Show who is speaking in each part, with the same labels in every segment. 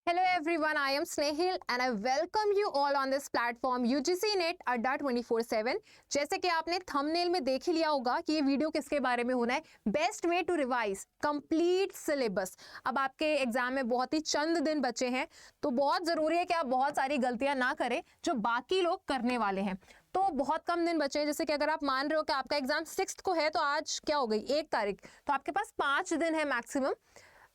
Speaker 1: Hello everyone, I am Snehil and I welcome you all on this platform UGC Net अड्डा 24/7। जैसे कि आपने thumbnail में देख ही लिया होगा कि ये वीडियो किसके बारे में होना है, best way to revise complete syllabus. अब आपके एग्जाम में बहुत ही चंद दिन बचे हैं, तो बहुत ज़रूरी है कि आप बहुत सारी गलतियां ना करें जो बाकी लोग करने वाले हैं। तो बहुत कम दिन बचे हैं, जैसे कि अगर आप मान रहे हो कि आपका एग्जाम 6 को है, तो आज क्या हो गई 1 तारीख, तो आपके पास 5 दिन है मैक्सिमम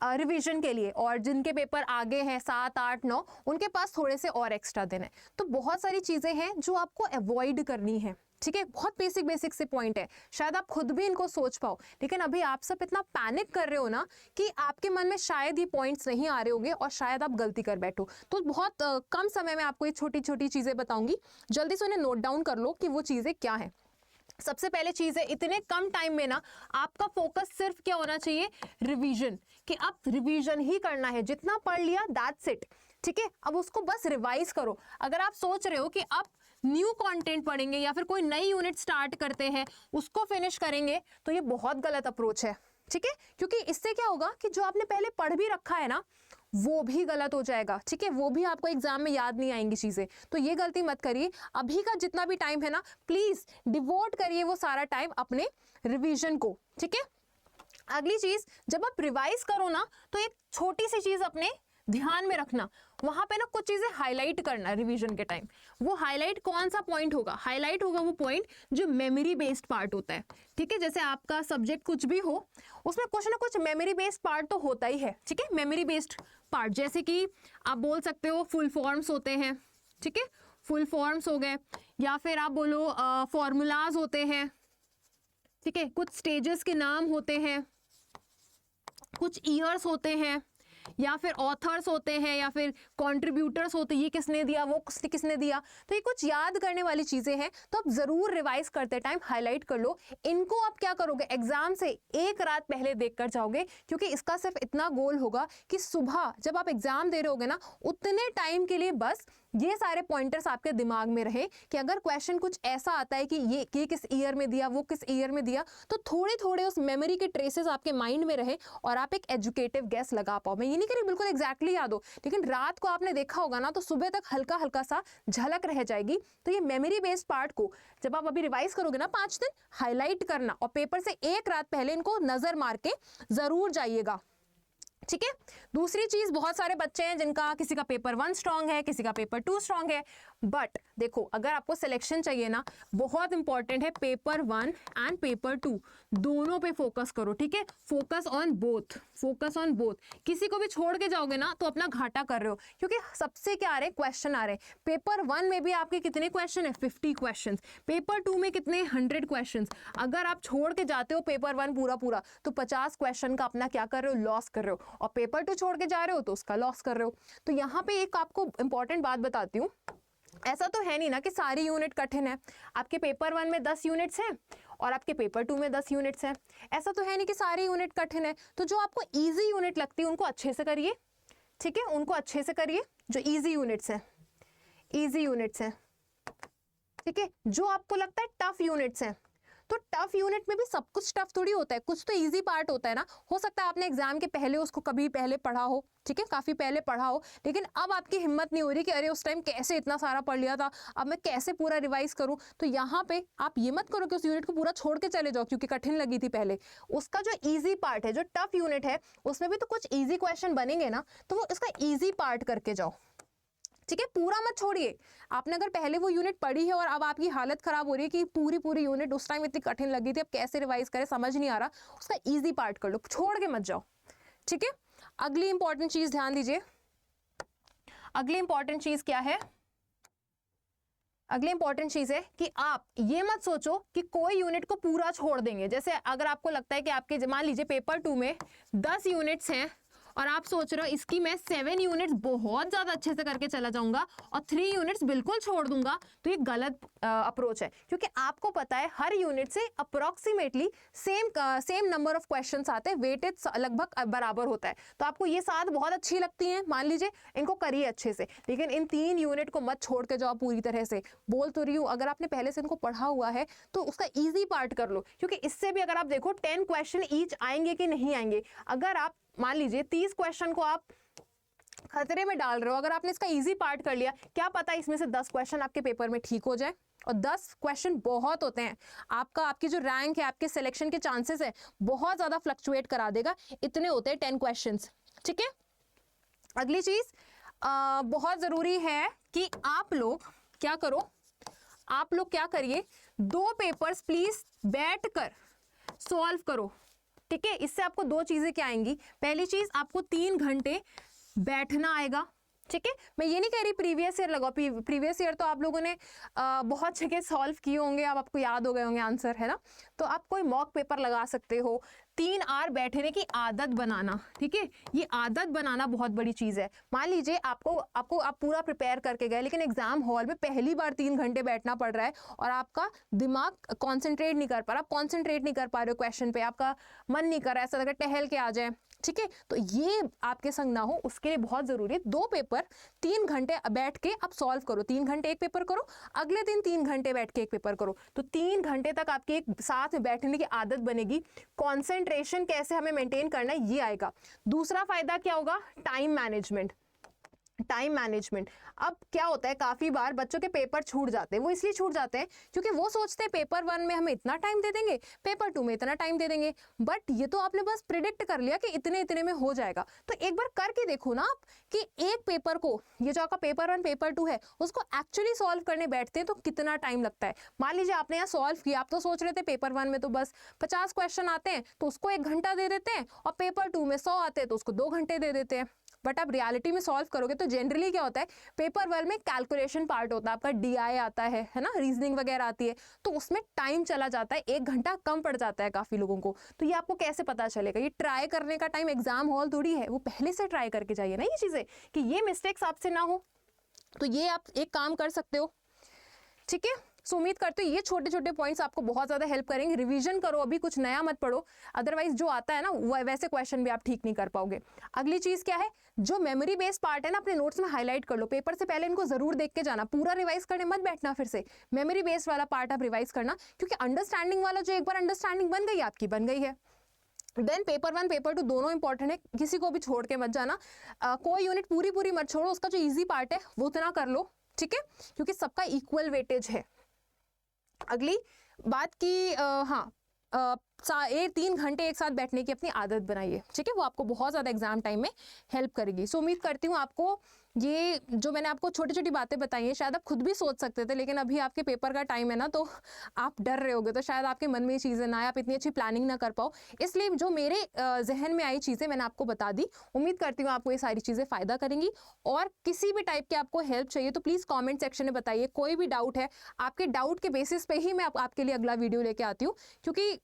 Speaker 1: रिवीजन के लिए। और जिनके पेपर आगे हैं 7, 8, 9, उनके पास थोड़े से और एक्स्ट्रा दिन है। तो बहुत सारी चीज़ें हैं जो आपको अवॉइड करनी है, ठीक है। बहुत बेसिक से पॉइंट है, शायद आप खुद भी इनको सोच पाओ, लेकिन अभी आप सब इतना पैनिक कर रहे हो ना कि आपके मन में शायद ये पॉइंट्स नहीं आ रहे होंगे और शायद आप गलती कर बैठो। तो बहुत कम समय में आपको ये छोटी छोटी चीज़ें बताऊंगी, जल्दी से उन्हें नोट डाउन कर लो कि वो चीज़ें क्या हैं। सबसे पहले चीज है, इतने कम टाइम में ना आपका फोकस सिर्फ क्या होना चाहिए, रिवीजन, कि अब रिवीजन ही करना है। जितना पढ़ लिया दैट्स इट, ठीक है। अब उसको बस रिवाइज करो। अगर आप सोच रहे हो कि अब न्यू कंटेंट पढ़ेंगे या फिर कोई नई यूनिट स्टार्ट करते हैं उसको फिनिश करेंगे, तो ये बहुत गलत अप्रोच है, ठीक है। क्योंकि इससे क्या होगा कि जो आपने पहले पढ़ भी रखा है ना, वो भी गलत हो जाएगा, ठीक है। वो भी आपको एग्जाम में याद नहीं आएंगी चीजें। तो ये गलती मत करिए। अभी का जितना भी टाइम है ना, प्लीज डिवोट करिए वो सारा टाइम अपने रिवीजन को, ठीक है। अगली चीज, जब आप रिवाइज करो ना, तो एक छोटी सी चीज अपने ध्यान में रखना, वहां पे ना कुछ चीजें हाईलाइट करना रिवीजन के टाइम। वो हाईलाइट कौन सा पॉइंट होगा, हाईलाइट होगा वो पॉइंट जो मेमोरी बेस्ड पार्ट होता है, ठीक है। जैसे आपका सब्जेक्ट कुछ भी हो, उसमें कुछ ना कुछ मेमोरी बेस्ड पार्ट तो होता ही है, ठीक है। मेमोरी बेस्ड पार्ट जैसे कि आप बोल सकते हो फुल फॉर्म्स होते हैं, ठीक है, फुल फॉर्म्स हो गए, या फिर आप बोलो फॉर्मूलाज होते हैं, ठीक है। कुछ स्टेजेस के नाम होते हैं, कुछ ईयर्स होते हैं, या फिर ऑथर्स होते हैं, या फिर कंट्रीब्यूटर्स होते हैं, ये किसने दिया वो किसने दिया। तो ये कुछ याद करने वाली चीजें हैं, तो आप जरूर रिवाइज करते टाइम हाईलाइट कर लो। इनको आप क्या करोगे, एग्जाम से 1 रात पहले देख कर जाओगे, क्योंकि इसका सिर्फ इतना गोल होगा कि सुबह जब आप एग्जाम दे रहे होगे ना, उतने टाइम के लिए बस ये सारे पॉइंटर्स आपके दिमाग में रहे कि अगर क्वेश्चन कुछ ऐसा आता है कि ये किस ईयर में दिया, वो किस ईयर में दिया, तो थोड़े थोड़े उस मेमोरी के ट्रेसेस आपके माइंड में रहे और आप एक एजुकेटिव गेस लगा पाओ। मैं ये नहीं कह रही बिल्कुल एग्जैक्टली याद हो, लेकिन रात को आपने देखा होगा ना, तो सुबह तक हल्का हल्का सा झलक रह जाएगी। तो ये मेमोरी बेस्ड पार्ट को जब आप अभी रिवाइज करोगे ना 5 दिन, हाईलाइट करना और पेपर से 1 रात पहले इनको नजर मार के जरूर जाइएगा, ठीक है। दूसरी चीज, बहुत सारे बच्चे हैं जिनका किसी का पेपर 1 स्ट्रांग है, किसी का पेपर 2 स्ट्रांग है, बट देखो अगर आपको सिलेक्शन चाहिए ना, बहुत इंपॉर्टेंट है पेपर 1 एंड पेपर 2 दोनों पे फोकस करो, ठीक है। Focus on both, focus on both. किसी को भी छोड़ के जाओगे ना तो अपना घाटा कर रहे हो, क्योंकि सबसे क्या आ रहे क्वेश्चन आ रहे हैं। पेपर 1 में भी आपके कितने क्वेश्चन है, 50 क्वेश्चन। पेपर 2 में कितने, 100 क्वेश्चन। अगर आप छोड़ के जाते हो पेपर 1 पूरा तो 50 क्वेश्चन का अपना क्या कर रहे हो, लॉस कर रहे हो। और पेपर 2 छोड़ के जा रहे हो तो उसका लॉस कर रहे हो। तो यहाँ पे एक आपको इंपॉर्टेंट बात बताती हूँ, ऐसा तो है नहीं ना कि सारी यूनिट कठिन है। आपके पेपर 1 में 10 यूनिट्स हैं और आपके पेपर 2 में 10 यूनिट्स हैं। ऐसा तो है नहीं कि सारी यूनिट कठिन है। तो जो आपको इजी यूनिट लगती है उनको अच्छे से करिए, ठीक है, उनको अच्छे से करिए, जो इजी यूनिट्स हैं, इजी यूनिट्स हैं, ठीक है। जो आपको लगता है टफ यूनिट्स हैं, तो टफ यूनिट में भी सब कुछ टफ थोड़ी होता है, कुछ तो इजी पार्ट होता है ना। हो सकता है आपने एग्जाम के पहले उसको कभी पहले पढ़ा हो, ठीक है, काफी पहले पढ़ा हो, लेकिन अब आपकी हिम्मत नहीं हो रही कि अरे उस टाइम कैसे इतना सारा पढ़ लिया था, अब मैं कैसे पूरा रिवाइज करूं। तो यहाँ पे आप ये मत करो कि उस यूनिट को पूरा छोड़ के चले जाओ क्योंकि कठिन लगी थी पहले। उसका जो ईजी पार्ट है, जो टफ यूनिट है, उसमें भी तो कुछ ईजी क्वेश्चन बनेंगे ना, तो वो इसका ईजी पार्ट करके जाओ, ठीक है। पूरा मत छोड़िए। आपने अगर पहले वो यूनिट पढ़ी है और अब आपकी हालत खराब हो रही है कि पूरी यूनिट उस टाइम इतनी कठिन लगी थी, अब कैसे रिवाइज करें समझ नहीं आ रहा, उसका इजी पार्ट कर लो, छोड़ के मत जाओ, ठीक है। अगली इंपॉर्टेंट चीज ध्यान दीजिए। अगली इंपॉर्टेंट चीज क्या है, अगली इंपॉर्टेंट चीज है कि आप ये मत सोचो कि कोई यूनिट को पूरा छोड़ देंगे। जैसे अगर आपको लगता है कि आपके, मान लीजिए पेपर 2 में 10 यूनिट्स हैं और आप सोच रहे हो इसकी मैं 7 यूनिट्स बहुत ज्यादा अच्छे से करके चला जाऊंगा और 3 यूनिट्स बिल्कुल छोड़ दूंगा, तो ये गलत अप्रोच है। क्योंकि आपको पता है हर यूनिट से approximately same number of questions आते हैं, वेटेज लगभग बराबर होता है। तो आपको ये 7 बहुत अच्छी लगती हैं, मान लीजिए, इनको करिए अच्छे से, लेकिन इन 3 यूनिट को मत छोड़ के जाओ पूरी तरह से। बोल तो रही हूँ, अगर आपने पहले से इनको पढ़ा हुआ है तो उसका ईजी पार्ट कर लो, क्योंकि इससे भी अगर आप देखो 10 क्वेश्चन ईच आएंगे कि नहीं आएंगे। अगर आप मान लीजिए 30 क्वेश्चन को आप खतरे में डाल रहे हो। अगर आपने इसका इजी पार्ट कर लिया, क्या पता इसमें से 10 क्वेश्चन आपके पेपर में ठीक हो जाए। और 10 क्वेश्चन बहुत होते हैं, आपकी जो रैंक है, आपके सिलेक्शन के चांसेस है बहुत ज्यादा फ्लक्चुएट करा देगा। इतने होते हैं 10 क्वेश्चंस, ठीक है। अगली चीज बहुत जरूरी है कि आप लोग क्या करो, आप लोग क्या करिए, 2 पेपर्स प्लीज बैठ कर सॉल्व करो, ठीक है। इससे आपको 2 चीजें क्या आएंगी, पहली चीज आपको 3 घंटे बैठना आएगा, ठीक है। मैं ये नहीं कह रही प्रीवियस ईयर लगाओ, प्रीवियस ईयर तो आप लोगों ने बहुत जगह सॉल्व किए होंगे, अब आपको याद हो गए होंगे आंसर, है ना। तो आप कोई मॉक पेपर लगा सकते हो। 3 आवर बैठने की आदत बनाना, ठीक है, ये आदत बनाना बहुत बड़ी चीज है। मान लीजिए आप पूरा प्रिपेयर करके गए, लेकिन एग्जाम हॉल में पहली बार 3 घंटे बैठना पड़ रहा है और आपका दिमाग कॉन्सेंट्रेट नहीं कर पा रहा, आप कॉन्सेंट्रेट नहीं कर पा रहे हो क्वेश्चन पे, आपका मन नहीं कर रहा है, ऐसा लगा टहल के आ जाए, ठीक है। तो ये आपके संग ना हो, उसके लिए बहुत जरूरी है 2 पेपर 3 घंटे बैठ के आप सॉल्व करो। 3 घंटे एक पेपर करो, अगले दिन 3 घंटे बैठ के एक पेपर करो, तो 3 घंटे तक आपके एक साथ में बैठने की आदत बनेगी। कॉन्सेंट्रेशन कैसे हमें मेंटेन करना है ये आएगा। दूसरा फायदा क्या होगा, टाइम मैनेजमेंट। टाइम मैनेजमेंट, अब क्या होता है काफी बार बच्चों के पेपर छूट जाते हैं। वो इसलिए छूट जाते हैं क्योंकि वो सोचते हैं पेपर 1 में हमें इतना टाइम दे देंगे, पेपर 2 में इतना टाइम दे देंगे, बट ये तो आपने बस प्रिडिक्ट कर लिया कि इतने इतने में हो जाएगा। तो एक बार करके देखो ना आप कि एक पेपर को, ये जो आपका पेपर 1 पेपर 2 है, उसको एक्चुअली सॉल्व करने बैठते हैं तो कितना टाइम लगता है। मान लीजिए आपने यहाँ सॉल्व किया, आप तो सोच रहे थे पेपर 1 में तो बस 50 क्वेश्चन आते हैं तो उसको 1 घंटा दे देते हैं, और पेपर 2 में 100 आते हैं तो उसको 2 घंटे दे देते हैं। बट आप रियलिटी में सॉल्व करोगे तो जनरली क्या होता है, पेपर 1 में कैलकुलेशन पार्ट होता है, आपका DI आता है ना, रीजनिंग वगैरह आती है, तो उसमें टाइम चला जाता है, 1 घंटा कम पड़ जाता है काफी लोगों को। तो ये आपको कैसे पता चलेगा, ये ट्राई करने का टाइम एग्जाम हॉल थोड़ी है, वो पहले से ट्राई करके जाइए ना ये चीजें, कि ये मिस्टेक्स आपसे ना हो। तो ये आप एक काम कर सकते हो, ठीक है। सो उम्मीद करते हो ये छोटे छोटे पॉइंट्स आपको बहुत ज्यादा हेल्प करेंगे। रिवीजन करो, अभी कुछ नया मत पढ़ो, अदरवाइज जो आता है ना वैसे क्वेश्चन भी आप ठीक नहीं कर पाओगे। अगली चीज क्या है, जो मेमोरी बेस्ड पार्ट है ना, अपने नोट्स में हाईलाइट कर लो। पेपर से पहले इनको जरूर देख के जाना, पूरा रिवाइज करने मत बैठना फिर से, मेमोरी बेस्ड वाला पार्ट आप रिवाइज करना, क्योंकि अंडरस्टैंडिंग वाला जो एक बार अंडरस्टैंडिंग बन गई आपकी, बन गई है। देन पेपर 1 पेपर 2 दोनों इंपॉर्टेंट है, किसी को भी छोड़ के मत जाना, कोई यूनिट पूरी मत छोड़ो, उसका जो ईजी पार्ट है वो उतना कर लो, ठीक है, क्योंकि सबका इक्वल वेटेज है। अगली बात की हाँ, 3 घंटे एक साथ बैठने की अपनी आदत बनाइए, ठीक है, वो आपको बहुत ज़्यादा एग्जाम टाइम में हेल्प करेगी। सो उम्मीद करती हूँ आपको ये जो मैंने आपको छोटी छोटी बातें बताई हैं शायद आप खुद भी सोच सकते थे, लेकिन अभी आपके पेपर का टाइम है ना, तो आप डर रहे होगे, तो शायद आपके मन में ये चीज़ें ना आए, आप इतनी अच्छी प्लानिंग ना कर पाओ। इसलिए जो मेरे जहन में आई चीज़ें मैंने आपको बता दी। उम्मीद करती हूँ आपको ये सारी चीज़ें फ़ायदा करेंगी। और किसी भी टाइप की आपको हेल्प चाहिए तो प्लीज़ कॉमेंट सेक्शन में बताइए। कोई भी डाउट है, आपके डाउट के बेसिस पे ही मैं आपके लिए अगला वीडियो लेके आती हूँ, क्योंकि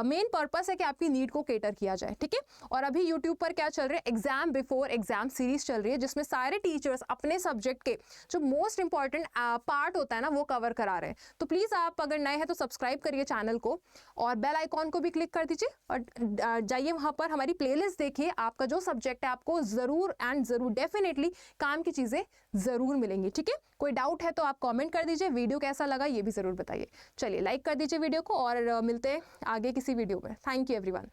Speaker 1: मेन पर्पस है कि आपकी नीड को केटर किया जाए, ठीक है। और अभी यूट्यूब पर क्या चल रहा है, एग्जाम बिफोर एग्जाम सीरीज चल रही है, जिसमें सारे टीचर्स अपने सब्जेक्ट के जो मोस्ट इंपॉर्टेंट पार्ट होता है ना वो कवर करा रहे हैं। तो प्लीज आप अगर नए हैं तो सब्सक्राइब करिए चैनल को और बेल आइकॉन को भी क्लिक कर दीजिए और जाइए वहां पर हमारी प्लेलिस्ट देखिए। आपका जो सब्जेक्ट है आपको जरूर डेफिनेटली काम की चीजें जरूर मिलेंगी, ठीक है। कोई डाउट है तो आप कमेंट कर दीजिए। वीडियो कैसा लगा ये भी जरूर बताइए। चलिए लाइक कर दीजिए वीडियो को और मिलते हैं आगे किसी वीडियो में। Thank you everyone.